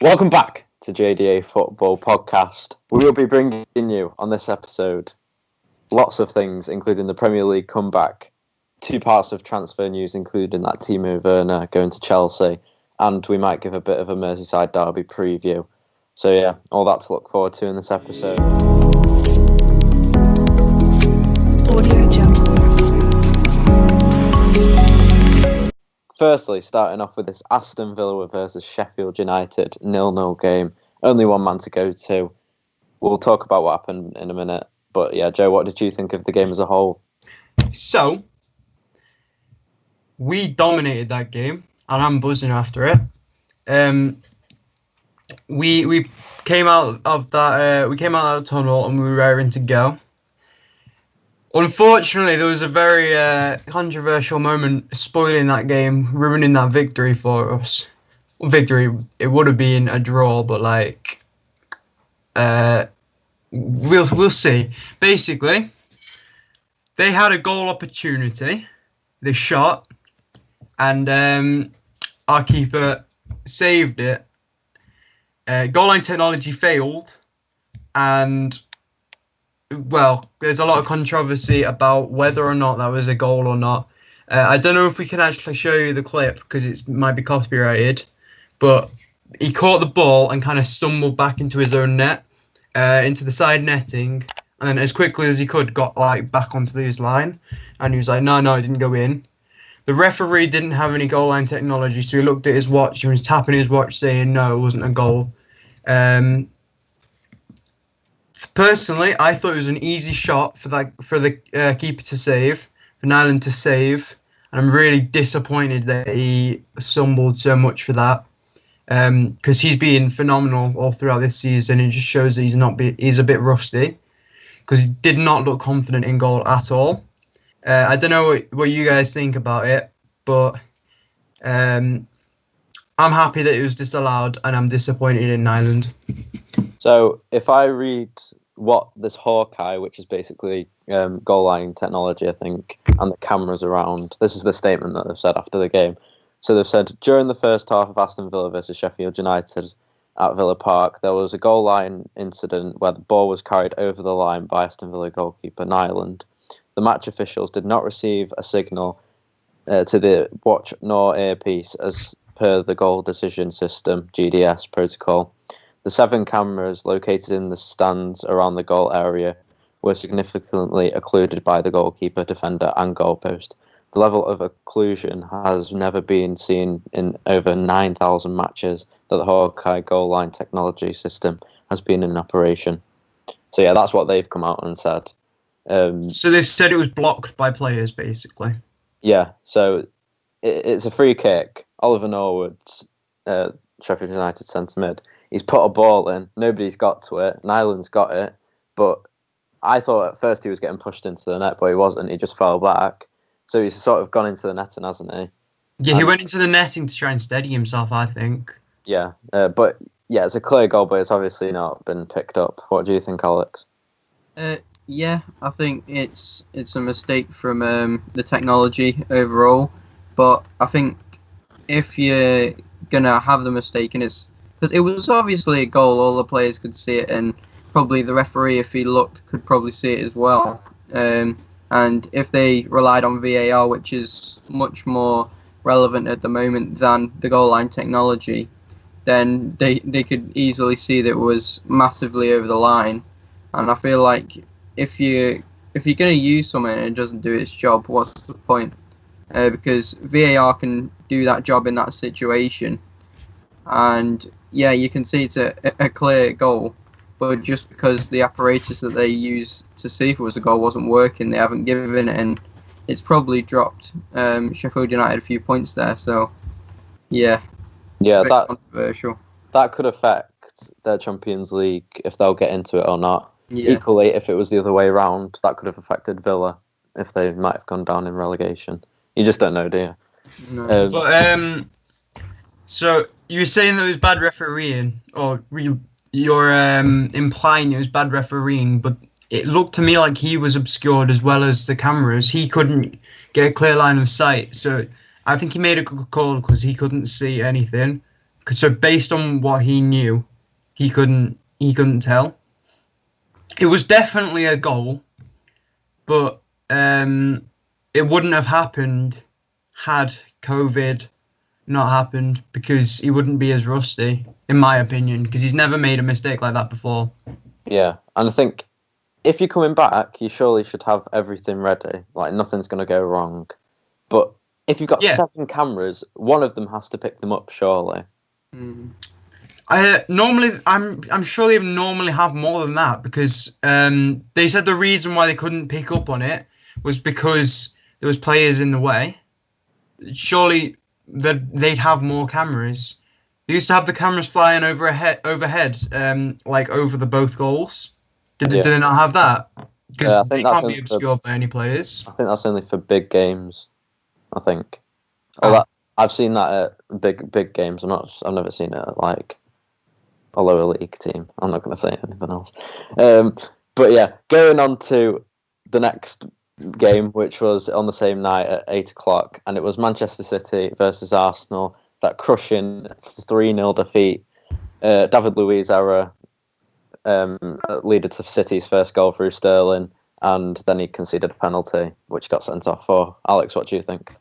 Welcome back to JDA Football Podcast. We will be bringing you on this episode lots of things, including the Premier League comeback, 2 parts of transfer news, including that Timo Werner going to Chelsea, and we might give a bit of a Merseyside derby preview. So yeah, all that to look forward to in this episode. Audio Jungle. Firstly, starting off with this Astonvilla versus Sheffieldunited 0-0 game. Only one man to go to. We'll talk about what happened in a minute. But yeah, Joe, what did you think of the game as a whole? So, we dominated that game, and I'm buzzing after it. We came out of that tunnel and we were raring to go. Unfortunately, there was a very controversial moment spoiling that game, ruining that victory for us. Victory, it would have been a draw, but we'll see. Basically, they had a goal opportunity, they shot, and our keeper saved it. Goal line technology failed, and well, there's a lot of controversy about whether or not that was a goal or not. I don't know if we can actually show you the clip because it might be copyrighted, but he caught the ball and kind of stumbled back into his own net, into the side netting, and then as quickly as he could got back onto his line, and he was like, no, it didn't go in. The referee didn't have any goal line technology, so he looked at his watch and was tapping his watch saying no, it wasn't a goal. Personally, I thought it was an easy shot for the keeper to save, for Nyland to save, and I'm really disappointed that he stumbled so much for that, because he's been phenomenal all throughout this season. It just shows that he's a bit rusty, because he did not look confident in goal at all. I don't know what you guys think about it, but I'm happy that it was disallowed, and I'm disappointed in Nyland. So if I read what this Hawkeye, which is basically goal line technology, I think, and the cameras around, this is the statement that they've said after the game. So they've said, during the first half of Aston Villa versus Sheffield United at Villa Park, there was a goal line incident where the ball was carried over the line by Aston Villa goalkeeper Nyland. The match officials did not receive a signal to the watch nor earpiece as per the goal decision system, JDA protocol. The 7 cameras located in the stands around the goal area were significantly occluded by the goalkeeper, defender and goalpost. The level of occlusion has never been seen in over 9,000 matches that the Hawkeye goal line technology system has been in operation. So yeah, that's what they've come out and said. So they've said it was blocked by players, basically. Yeah, so it's a free kick. Oliver Norwood's Sheffield United centre mid. He's put a ball in. Nobody's got to it. Nyland's got it. But I thought at first he was getting pushed into the net, but he wasn't. He just fell back. So he's sort of gone into the netting, hasn't he? Yeah, he went into the netting to try and steady himself, I think. Yeah, but yeah, it's a clear goal, but it's obviously not been picked up. What do you think, Alex? Yeah, I think it's a mistake from the technology overall. But I think if you're going to have the mistake, and because it was obviously a goal, all the players could see it, and probably the referee, if he looked, could probably see it as well. And if they relied on VAR, which is much more relevant at the moment than the goal line technology, then they could easily see that it was massively over the line. And I feel like if you're going to use something and it doesn't do its job, what's the point? Because VAR can do that job in that situation. And yeah, you can see it's a clear goal, but just because the apparatus that they use to see if it was a goal wasn't working, they haven't given it, and it's probably dropped Sheffield United a few points there. So yeah, that controversial. That could affect their Champions League if they'll get into it or not. Yeah. Equally, if it was the other way around, that could have affected Villa if they might have gone down in relegation. You just don't know, do you? No. So you were saying that it was bad refereeing, or you're implying it was bad refereeing, but it looked to me like he was obscured as well as the cameras. He couldn't get a clear line of sight. So I think he made a good call because he couldn't see anything. So based on what he knew, he couldn't tell. It was definitely a goal, but it wouldn't have happened had COVID not happened, because he wouldn't be as rusty, in my opinion, because he's never made a mistake like that before. Yeah, and I think if you're coming back, you surely should have everything ready. Like, nothing's going to go wrong. But if you've got 7 cameras, one of them has to pick them up, surely. Normally, I'm sure they normally have more than that, because they said the reason why they couldn't pick up on it was because there was players in the way. Surely they'd have more cameras. They used to have the cameras flying overhead, like over the both goals. Did they not have that? Because they can't be obscured by any players. I think that's only for big games. I think. I've seen that at big games. I've never seen it at like a lower league team. I'm not going to say anything else. But yeah, going on to the next game, which was on the same night at 8 o'clock, and it was Manchester City versus Arsenal. That crushing 3-0 defeat. Davidluiz error led to City's first goal through Sterling, and then he conceded a penalty, which got sent off for. Alex, what do you think?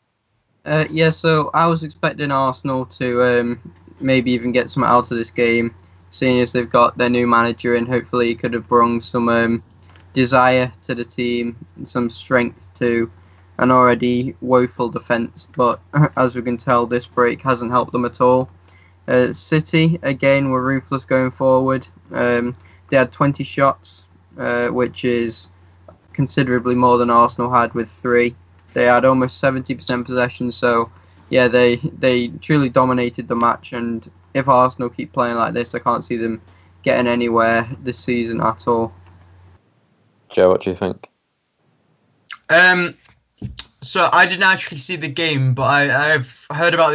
So I was expecting Arsenal to maybe even get something out of this game, seeing as they've got their new manager, and hopefully he could have brought some desire to the team and some strength to an already woeful defence. But as we can tell, this break hasn't helped them at all. City, again, were ruthless going forward. They had 20 shots, which is considerably more than Arsenal had with 3. They had almost 70% possession, so yeah, they truly dominated the match, and if Arsenal keep playing like this, I can't see them getting anywhere this season at all. Joe, what do you think? So I didn't actually see the game, but I've heard about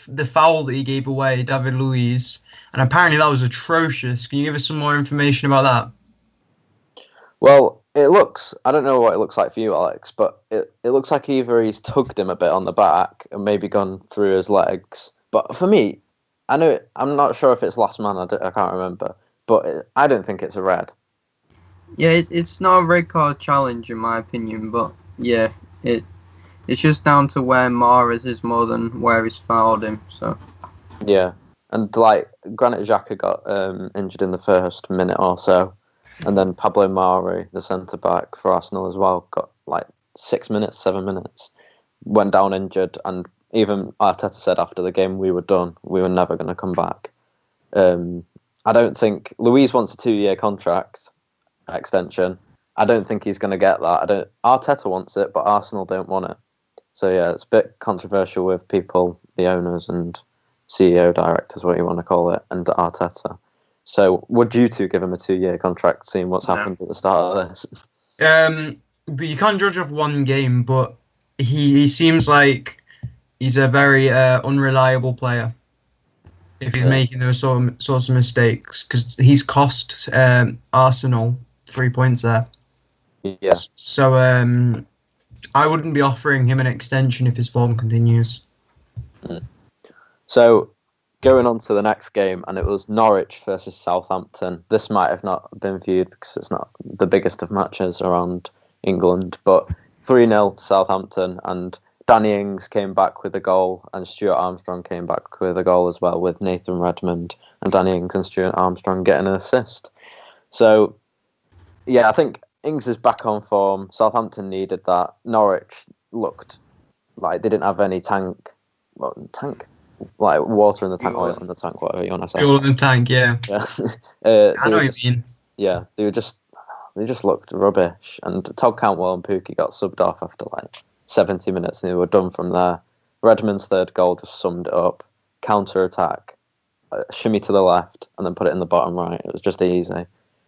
the foul that he gave away, Davidluiz, and apparently that was atrocious. Can you give us some more information about that? Well, I don't know what it looks like for you, Alex, but it looks like either he's tugged him a bit on the back and maybe gone through his legs. But for me, I'm not sure if it's last man, I can't remember, but I don't think it's a red. Yeah, it's not a red card challenge in my opinion, but yeah, it's just down to where Mahrez is more than where he's fouled him. So yeah, and like Granit Xhaka got injured in the first minute or so, and then Pablo Mari, the centre back for Arsenal as well, got like 7 minutes, went down injured, and even Arteta said after the game we were done, we were never going to come back. I don't think Luiz wants a 2-year contract extension. I don't think he's going to get that. Arteta wants it, but Arsenal don't want it. So yeah, it's a bit controversial with people, the owners and CEO, directors, what you want to call it, and Arteta. So would you two give him a 2-year contract, seeing what's happened at the start of this? But you can't judge off one game, but he seems like he's a very unreliable player. If he's making those sorts of mistakes, because he's cost Arsenal 3 points there. Yeah. So I wouldn't be offering him an extension if his form continues. So going on to the next game, and it was Norwich versus Southampton. This might have not been viewed because it's not the biggest of matches around England, but 3-0 to Southampton, and Danny Ings came back with a goal, and Stuart Armstrong came back with a goal as well, with Nathan Redmond and Danny Ings and Stuart Armstrong getting an assist. So, yeah, I think Ings is back on form. Southampton needed that. Norwich looked like they didn't have any water in the tank, oil in the tank, whatever you want to say. Oil in the tank, yeah. I know what you mean. Yeah, they just looked rubbish, and Todd Cantwell and Pookie got subbed off after like 70 minutes, and they were done from there. Redmond's third goal just summed it up. Counter-attack, shimmy to the left, and then put it in the bottom right. It was just easy.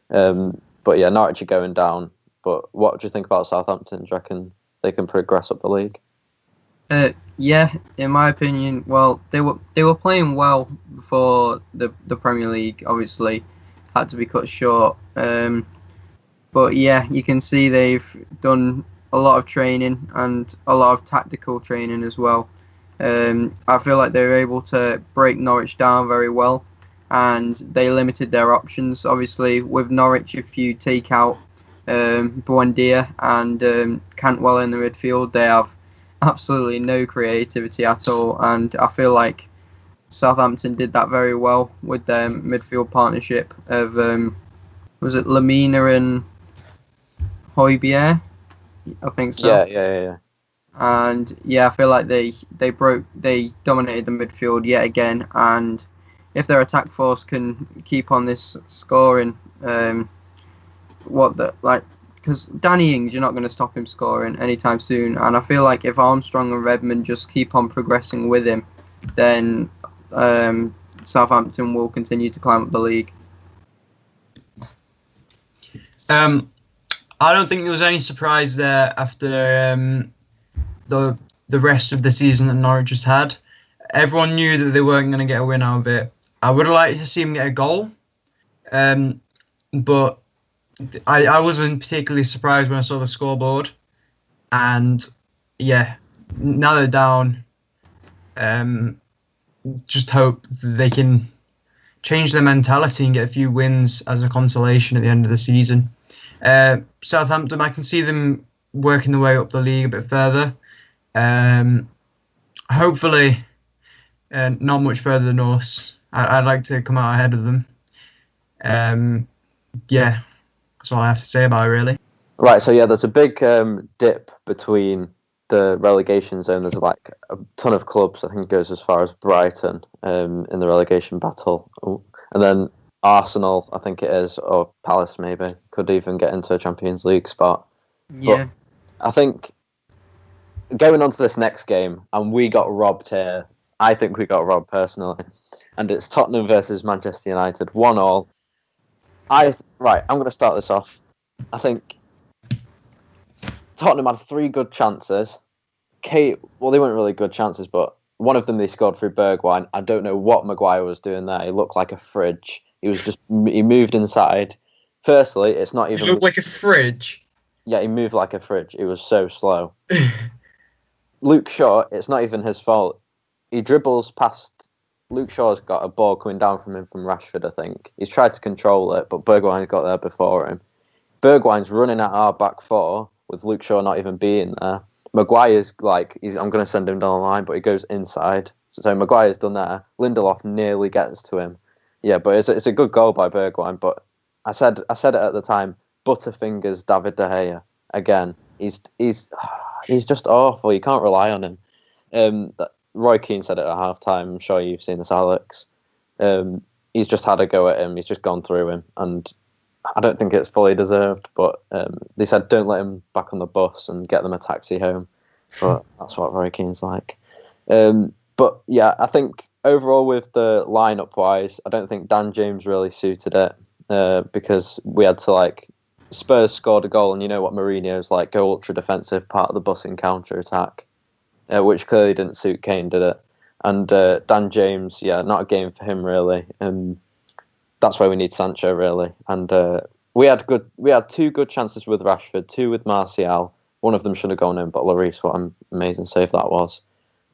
But yeah, Norwich are going down. But what do you think about Southampton? Do you reckon they can progress up the league? Yeah, in my opinion, well, they were playing well before the Premier League. Obviously, had to be cut short. But yeah, you can see they've done a lot of training and a lot of tactical training as well. I feel like they were able to break Norwich down very well, and they limited their options. Obviously, with Norwich, if you take out Buendia and Cantwell in the midfield, they have absolutely no creativity at all, and I feel like Southampton did that very well with their midfield partnership of was it Lamina and Højbjerg? I think so. Yeah. And I feel like they dominated the midfield yet again, and if their attack force can keep on this scoring, because Danny Ings, you're not going to stop him scoring anytime soon, and I feel like if Armstrong and Redmond just keep on progressing with him, then Southampton will continue to climb up the league. I don't think there was any surprise there after the rest of the season that Norwich has had. Everyone knew that they weren't going to get a win out of it. I would have liked to see him get a goal, but I wasn't particularly surprised when I saw the scoreboard. And now they're down. Just hope that they can change their mentality and get a few wins as a consolation at the end of the season. Southampton, I can see them working their way up the league a bit further. Hopefully, not much further than us. I'd like to come out ahead of them. That's all I have to say about it, really. Right, so there's a big dip between the relegation zone. There's like a ton of clubs. I think it goes as far as Brighton in the relegation battle. And then Arsenal, I think it is, or Palace maybe, could even get into a Champions League spot. Yeah. But I think going on to this next game, and we got robbed here. I think we got robbed personally. And it's Tottenham versus Manchester United, 1-1. I'm going to start this off. I think Tottenham had 3 good chances. They weren't really good chances, but one of them they scored through Bergwijn. I don't know what Maguire was doing there. He looked like a fridge. He moved inside. Firstly, it's not even... He looked like a fridge? Yeah, he moved like a fridge. It was so slow. Luke Shaw, it's not even his fault. He dribbles past... Luke Shaw's got a ball coming down from him from Rashford, I think. He's tried to control it, but Bergwijn's got there before him. Bergwijn's running at our back 4 with Luke Shaw not even being there. Maguire's I'm going to send him down the line, but he goes inside. So Maguire's done there. Lindelof nearly gets to him. Yeah, but it's a good goal by Bergwijn. But I said it at the time. Butterfingers David De Gea again. He's just awful. You can't rely on him. Roy Keane said it at half-time. I'm sure you've seen this, Alex. He's just had a go at him. He's just gone through him. And I don't think it's fully deserved, but they said don't let him back on the bus and get them a taxi home. But that's what Roy Keane's like. But yeah, I think overall with the lineup-wise, I don't think Dan James really suited it because we had to Spurs scored a goal, and you know what Mourinho's like, go ultra-defensive, part of the bus in counter-attack. Which clearly didn't suit Kane, did it? And Dan James, not a game for him really. That's why we need Sancho really. And we had 2 good chances with Rashford, 2 with Martial. One of them should have gone in, but Lloris, what an amazing save that was.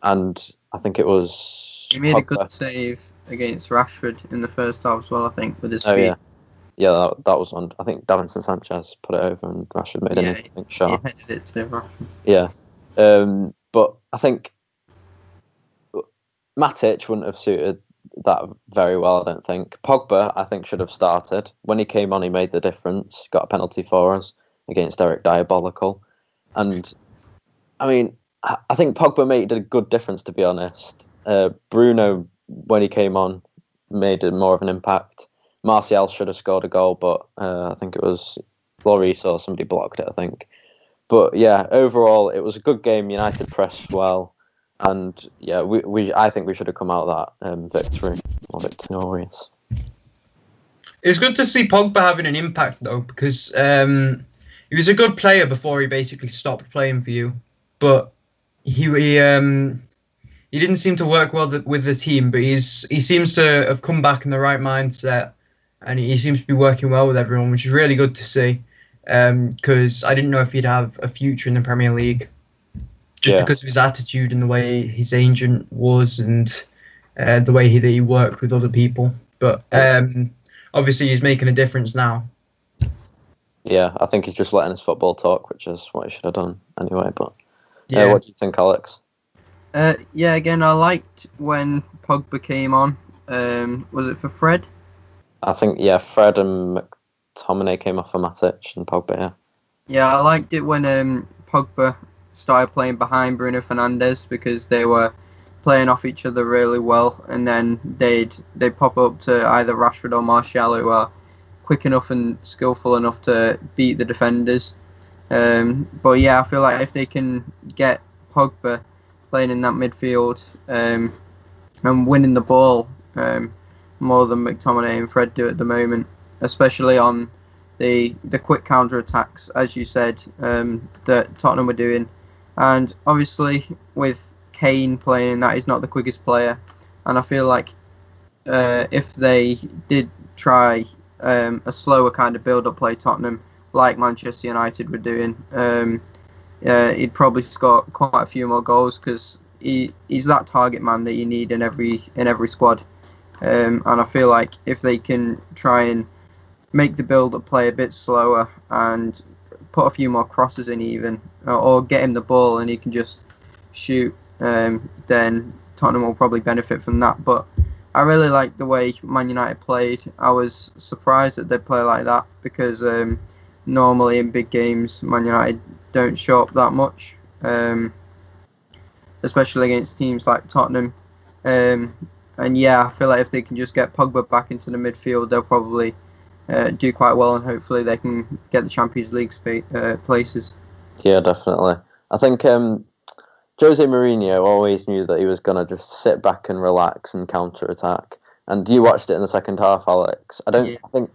And I think it was... He made a good save against Rashford in the first half as well, I think, with his feet. Yeah, that was one. I think Davinson Sanchez put it over and Rashford made an interesting shot. He headed it to Rashford. Yeah. But I think Matic wouldn't have suited that very well, I don't think. Pogba, I think, should have started. When he came on, he made the difference. Got a penalty for us against Eric Diabolical. And, I mean, I think Pogba made a good difference, to be honest. Bruno, when he came on, made more of an impact. Martial should have scored a goal, but I think it was Lloris or somebody blocked it, I think. But yeah, overall, it was a good game. United pressed well. And yeah, I think we should have come out of that victory or victorious. It's good to see Pogba having an impact though, because he was a good player before he basically stopped playing for you. But he didn't seem to work well with the team. But he seems to have come back in the right mindset, and he seems to be working well with everyone, which is really good to see. Because I didn't know if he'd have a future in the Premier League. just Yeah. because of his attitude and the way his agent was, and the way that he worked with other people. But obviously, he's making a difference now. Yeah, I think he's just letting his football talk, which is what he should have done anyway. But Yeah. what do you think, Alex? Yeah, again, I liked when Pogba came on. Was it for Fred? I think, Fred and McTominay came off for Matic and Pogba, yeah. Yeah, I liked it when Pogba started playing behind Bruno Fernandes because they were playing off each other really well, and then they'd pop up to either Rashford or Martial, who are quick enough and skillful enough to beat the defenders. But yeah, I feel like if they can get Pogba playing in that midfield and winning the ball more than McTominay and Fred do at the moment, especially on the quick counter attacks, as you said, that Tottenham were doing, and obviously with Kane playing, that he's not the quickest player, and I feel like if they did try a slower kind of build-up play, Tottenham, like Manchester United were doing, he'd probably score quite a few more goals because he's that target man that you need in every squad. And I feel like if they can try and make the build-up play a bit slower and put a few more crosses in even, or get him the ball and he can just shoot, then Tottenham will probably benefit from that. But I really like the way Man United played. I was surprised that they play like that because normally in big games Man United don't show up that much, especially against teams like Tottenham. And yeah, I feel like if they can just get Pogba back into the midfield, they'll probably do quite well, and hopefully they can get the Champions League places. Yeah, definitely. I think Jose Mourinho always knew that he was going to just sit back and relax and counter-attack. And you watched it in the second half, Alex. I think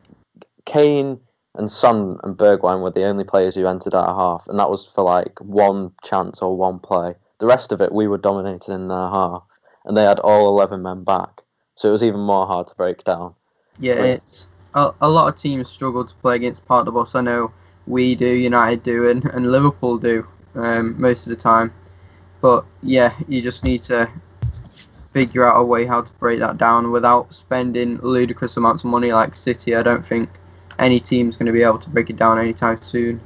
Kane and Son and Bergwijn were the only players who entered our half, and that was for like one chance or one play. The rest of it, we were dominated in their half, and they had all 11 men back. So it was even more hard to break down. Yeah, it's a lot of teams struggle to play against part of us. I know we do, United do, and Liverpool do most of the time. But yeah, you just need to figure out a way how to break that down without spending ludicrous amounts of money like City. I don't think any team's going to be able to break it down anytime soon.